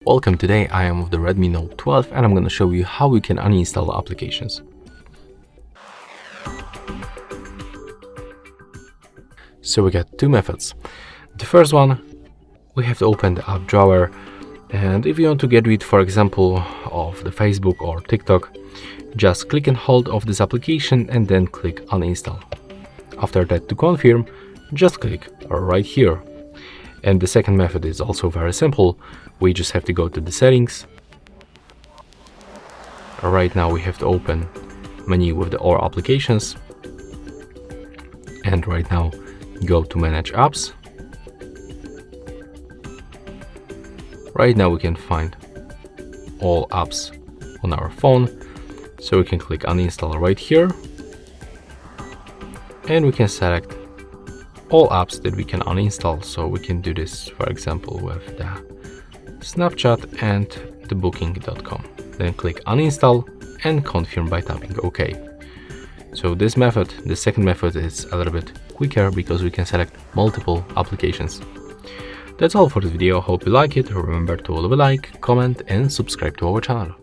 Welcome, today I am with the Redmi Note 12 and I'm going to show you how we can uninstall applications. So we got two methods. The first one, we have to open the app drawer, and if you want to get rid, for example, of the Facebook or TikTok, just click and hold of this application and then click uninstall. After that, to confirm, just click right here. And the second method is also very simple. We just have to go to the settings. Right now we have to open menu with the all applications, and right now go to manage apps. Right now we can find all apps on our phone, so we can click uninstall right here, and we can select all apps that we can uninstall. So we can do this, for example, with the Snapchat and the booking.com. Then click uninstall and confirm by tapping OK. So this method, the second method, is a little bit quicker because we can select multiple applications. That's all for this video. Hope you like it. Remember to leave a like, comment and subscribe to our channel.